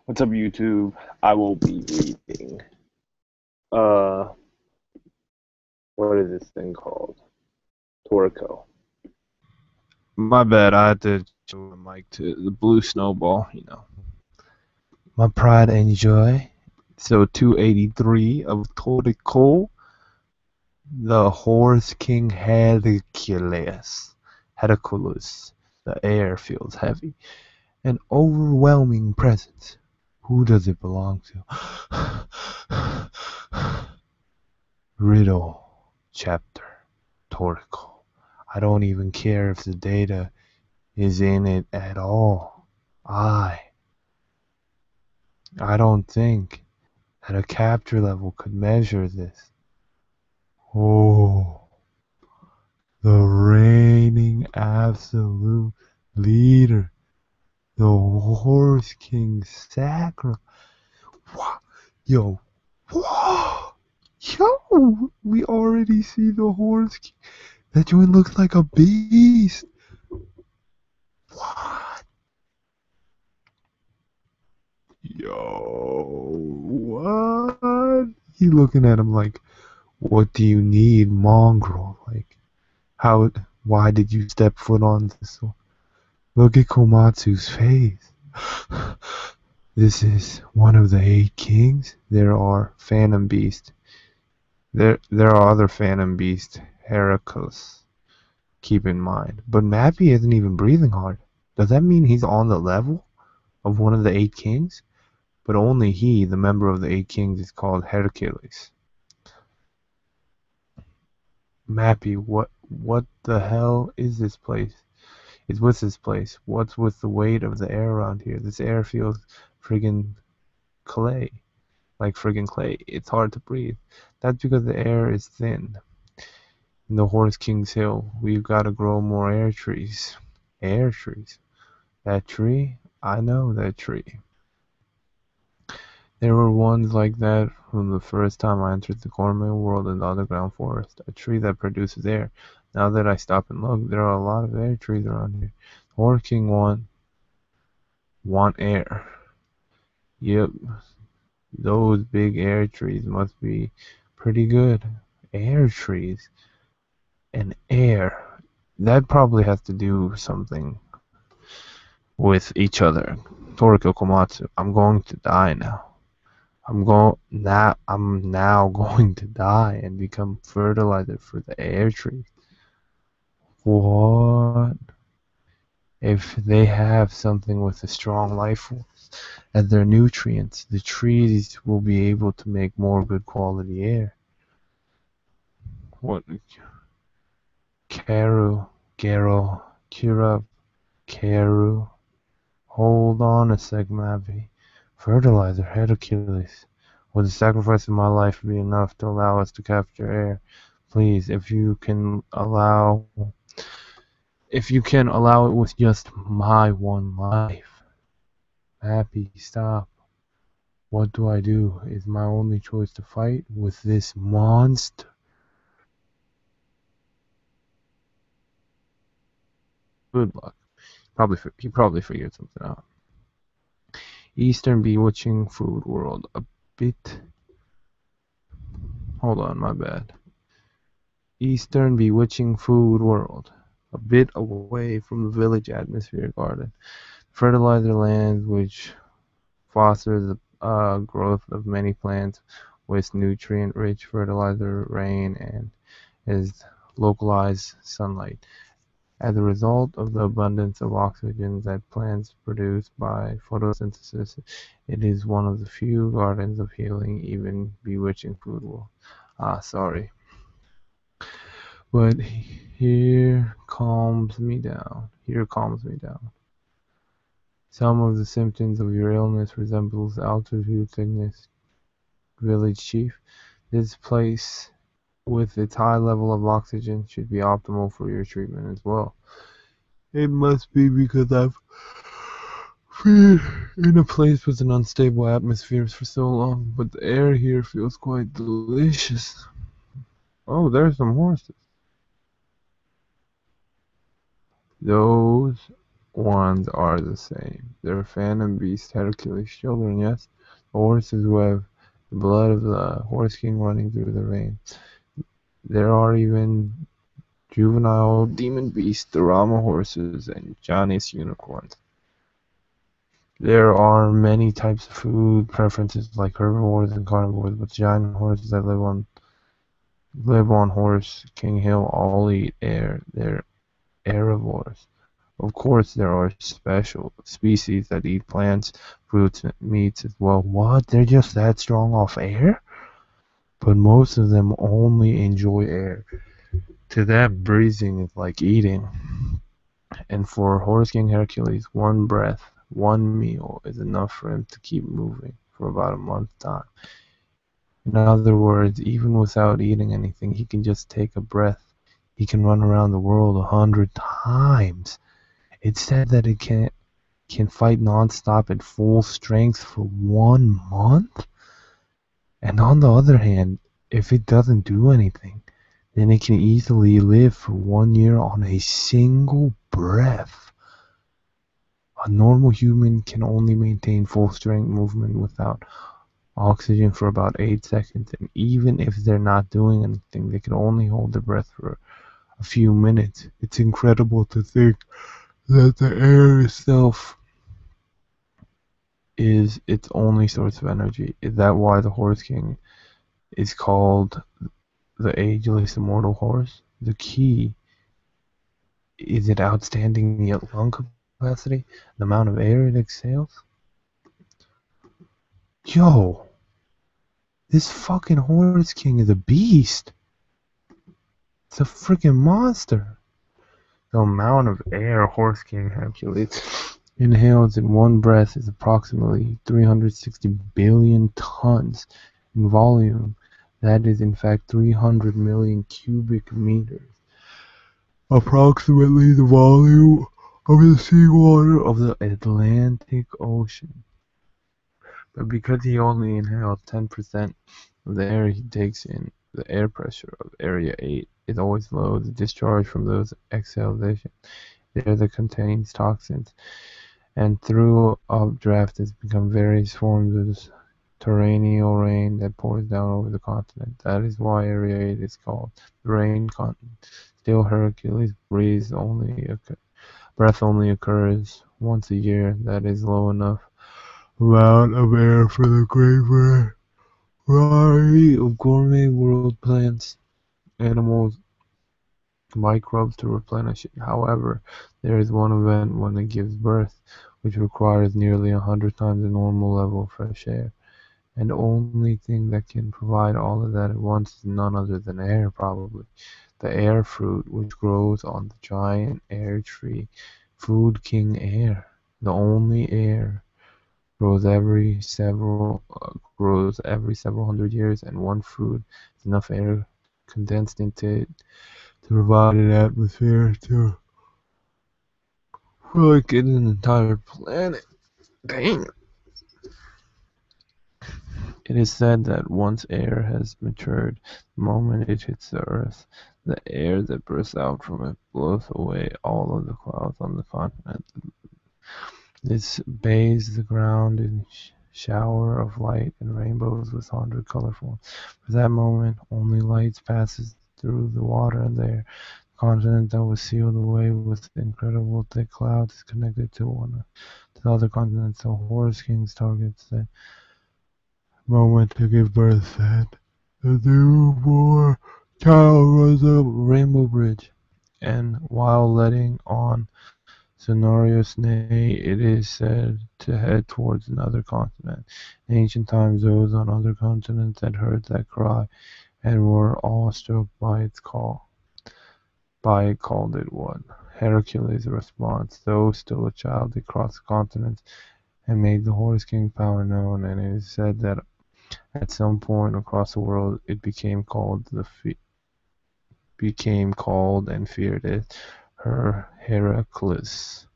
What's up, YouTube? I will be reading. Uh, what is this thing called? Toriko. My bad, I had to show the mic to the blue snowball, My pride and joy. So 283 of Toriko, the horse king Hercules. The air feels heavy. An overwhelming presence. Who does it belong to? Riddle. Chapter. Toriko. I don't even care if the data is in it at all. I don't think that a capture level could measure this. Oh, the reigning absolute leader, the Horse King Sacra. Yo, whoa, yo, we already see the Horse King. That joint looks like a beast. What? Yo, what? He looking at him like, what do you need, mongrel? Like, how? Why did you step foot on this one? Look at Komatsu's face. This is one of the 8 kings. There are Phantom Beast. There are other Phantom Beast, Hercules. Keep in mind. But Mappy isn't even breathing hard. Does that mean he's on the level of one of the 8 kings? But only he, the member of the 8 kings, is called Hercules. Mappy, what the hell is this place? What's this place? What's with the weight of the air around here? This air feels friggin' clay. Like friggin' clay. It's hard to breathe. That's because the air is thin. In the Horse King's Hill, we've got to grow more air trees. Air trees? That tree? I know that tree. There were ones like that from the first time I entered the gourmet world in the underground forest. A tree that produces air. Now that I stop and look, there are a lot of air trees around here. Horse King want air. Yep, those big air trees must be pretty good. Air trees and air. That probably has to do something with each other. Toriko Komatsu, I'm going to die now. I'm now going to die and become fertilizer for the air trees. What? If they have something with a strong life force as their nutrients, the trees will be able to make more good quality air. What? Garo, Kirab, Karu. Hold on a sec, Mavi. Fertilizer, Hercules. Would the sacrifice of my life be enough to allow us to capture air? Please, if you can allow it with just my one life. Happy, stop. What do I do? Is my only choice to fight with this monster? Good luck. He probably figured something out. Eastern Bewitching Food World. A bit. Hold on, my bad. Eastern Bewitching Food World. A bit away from the village atmosphere garden. Fertilizer lands which foster the growth of many plants with nutrient-rich fertilizer, rain, and is localized sunlight. As a result of the abundance of oxygen that plants produce by photosynthesis, it is one of the few gardens of healing, even bewitching food world. Sorry. But here calms me down. Some of the symptoms of your illness resembles altitude sickness, village chief. This place, with its high level of oxygen, should be optimal for your treatment as well. It must be because I've been in a place with an unstable atmosphere for so long, but the air here feels quite delicious. Oh, there's some horses. Those ones are the same. They're phantom beast Hercules children, yes. The horses who have the blood of the horse king running through their veins. There are even juvenile demon beasts, the Rama horses, and Janus unicorns. There are many types of food preferences like herbivores and carnivores, but giant horses that live on Horse King Hill all eat air. They're herbivores. Of course, there are special species that eat plants, fruits, and meats as well. What? They're just that strong off air? But most of them only enjoy air. To them, breathing is like eating. And for Horse King Hercules, one breath, one meal is enough for him to keep moving for about a month's time. In other words, even without eating anything, he can just take a breath. He can run around the world 100 times. It's said that it can fight non-stop at full strength for 1 month. And on the other hand, if it doesn't do anything, then it can easily live for 1 year on a single breath. A normal human can only maintain full strength movement without oxygen for about 8 seconds, and even if they're not doing anything, they can only hold their breath for a few minutes. It's incredible to think that the air itself is its only source of energy. Is that why the Horse King is called the ageless immortal horse? The key is its outstanding lung capacity, the amount of air it exhales. Yo, this fucking Horse King is a beast. It's a freaking monster. The amount of air Horse King Hercules inhales in one breath is approximately 360 billion tons in volume. That is in fact 300 million cubic meters. Approximately the volume of the seawater of the Atlantic Ocean. But because he only inhales 10% of the air he takes in, the air pressure of Area 8 is always low. The discharge from those exhalations, the air that contains toxins, and through updraft has become various forms of torrential rain that pours down over the continent. That is why Area 8 is called the rain continent. Still, Hercules breath only occurs once a year. That is low enough amount of air for the great variety of gourmet world plants, animals, microbes to replenish it. However, there is one event when it gives birth, which requires nearly 100 times the normal level of fresh air. And the only thing that can provide all of that at once is none other than air, probably. The air fruit, which grows on the giant air tree, Food King Air. The only air grows every several hundred years, and one fruit is enough air condensed into it to provide an atmosphere to like an entire planet. Dang. It is said that once air has matured, the moment it hits the earth, the air that bursts out from it blows away all of the clouds on the continent. This bathes the ground in shower of light and rainbows with 100 color forms. For that moment, only light passes through the water and the air. The continent that was sealed away with incredible thick clouds is connected to the other continent. So Horse King's targets that moment to give birth that the newborn child runs up Rainbow Bridge, and while letting on sonorous neigh, it is said to head towards another continent. In ancient times, those on other continents had heard that cry and were awestruck by its call. By it called it one. Hercules' response, though still a child, he crossed the continents and made the Horse King power known, and it is said that at some point across the world it became called and feared as Heracles.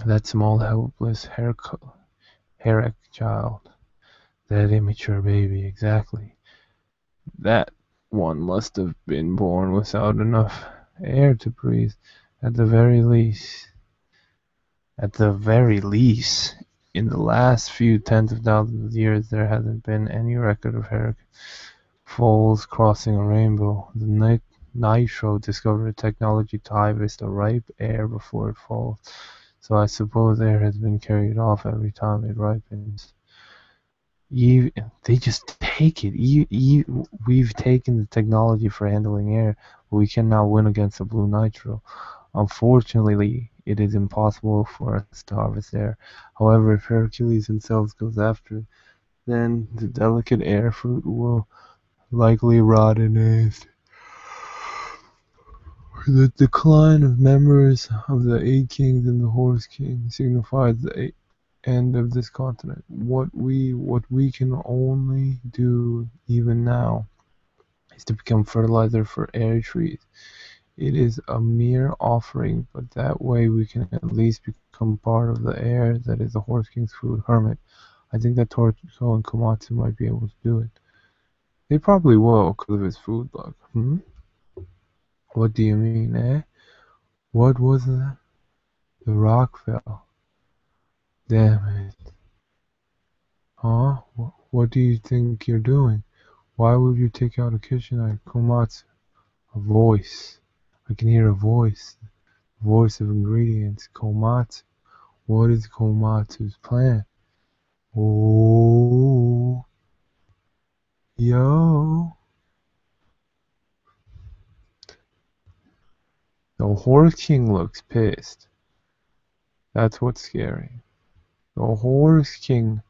That small helpless Herac child. That immature baby, exactly. That one must have been born without enough air to breathe, At the very least, in the last few tens of thousands of years, there hasn't been any record of Hercules foals crossing a rainbow. The Nitro discovered a technology to harvest the ripe air before it falls, so I suppose air has been carried off every time it ripens. They just take it. We've taken the technology for handling air, but we can now win against the blue nitro. Unfortunately, it is impossible for us to harvest air. However, if Hercules himself goes after it, then the delicate air fruit will likely rot in haste. The decline of members of the Eight Kings and the Horse King signifies the end of this continent. What we can only do even now is to become fertilizer for air trees. It is a mere offering, but that way we can at least become part of the air that is the Horse King's food. Hermit, I think that Toriko and Komatsu might be able to do it. They probably will because of his food luck. What do you mean, eh? What was that? The rock fell. Damn it. Huh? What do you think you're doing? Why would you take out a kitchen knife? Komatsu. A voice. I can hear a voice. Voice of ingredients. Komatsu. What is Komatsu's plan? Oh. Yo. The Horse King looks pissed. That's what's scary. The Horse King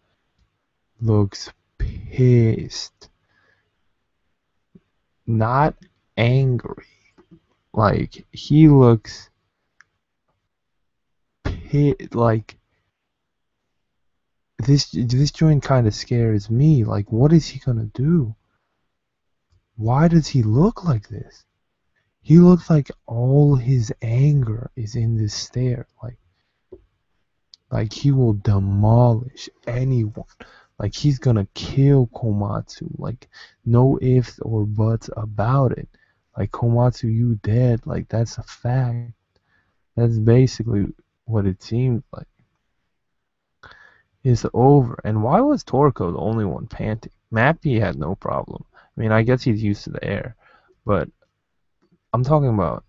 looks pissed. Not angry. Like, he looks pissed. Like, this joint kind of scares me. Like, what is he gonna do? Why does he look like this? He looks like all his anger is in this stare. Like he will demolish anyone. Like he's gonna kill Komatsu. Like no ifs or buts about it. Like Komatsu, you dead. Like that's a fact. That's basically what it seems like. It's over. And why was Toriko the only one panting? Mappy had no problem. I mean, I guess he's used to the air, but I'm talking about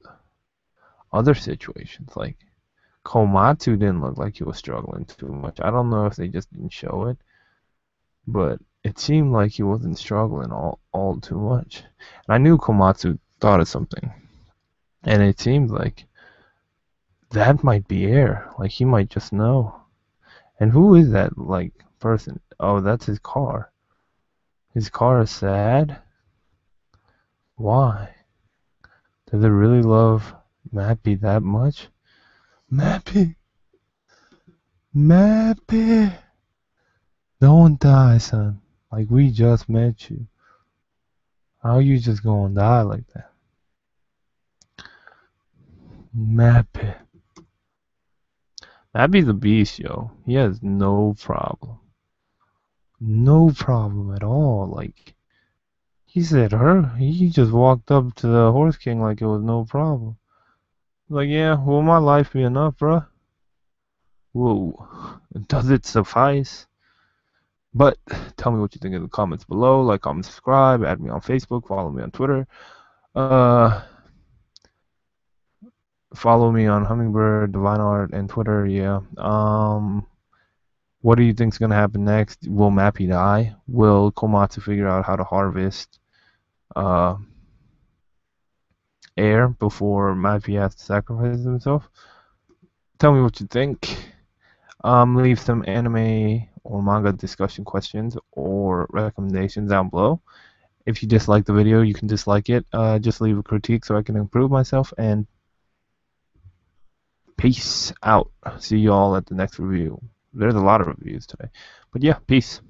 other situations. Like Komatsu didn't look like he was struggling too much. I don't know if they just didn't show it, but it seemed like he wasn't struggling all too much. And I knew Komatsu thought of something, and it seemed like that might be air. Like he might just know. And who is that like person? Oh, that's his car. His car is sad. Why? Does it really love Mappy that much? Mappy, Mappy, don't die, son. Like we just met you. How you just gonna die like that? Mappy. Mappy's a beast, yo. He has no problem. No problem at all. Like he said he just walked up to the Horse King like it was no problem. Like, yeah, will my life be enough, bruh? Whoa. Does it suffice? But tell me what you think in the comments below. Like, comment, subscribe, add me on Facebook, follow me on Twitter. Follow me on Hummingbird, DeviantArt, and Twitter. Yeah. What do you think's gonna happen next? Will Mappy die? Will Komatsu figure out how to harvest air before Mappy has to sacrifice himself? Tell me what you think. Leave some anime or manga discussion questions or recommendations down below. If you dislike the video, you can dislike it. Just leave a critique so I can improve myself. And peace out. See you all at the next review. There's a lot of reviews today. But yeah, peace.